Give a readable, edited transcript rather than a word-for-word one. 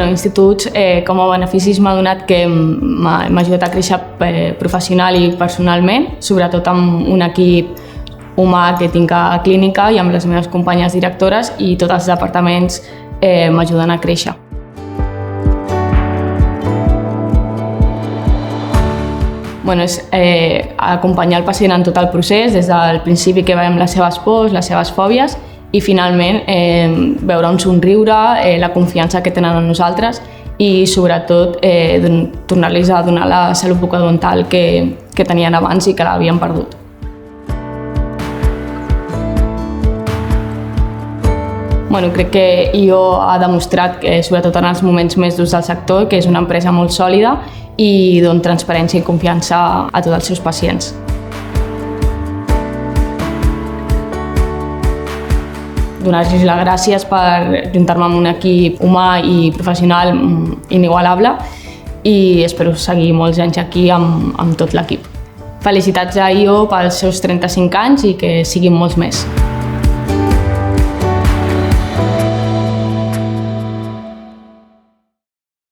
Instituts, com a beneficis m'ha donat que m'ha ajudat a créixer professional i personalment, sobretot amb un equip humà que tinc a clínica i amb les meves companyes directores, i tots els departaments m'ajuden a créixer. És acompanyar el pacient en tot el procés, des del principi que veiem les seves pors, les seves fòbies, i finalment veure un somriure, la confiança que tenen en nosaltres i sobretot tornar-los a donar la salut bucodental que tenien abans i que l'havien perdut. Crec que IO ha demostrat, sobretot en els moments més durs del sector, que és una empresa molt sòlida i dona transparència i confiança a tots els seus pacients. Donar-los les gràcies per ajuntar-me amb un equip humà i professional inigualable i espero seguir molts anys aquí amb tot l'equip. Felicitats a IO pels seus 35 anys i que siguin molts més.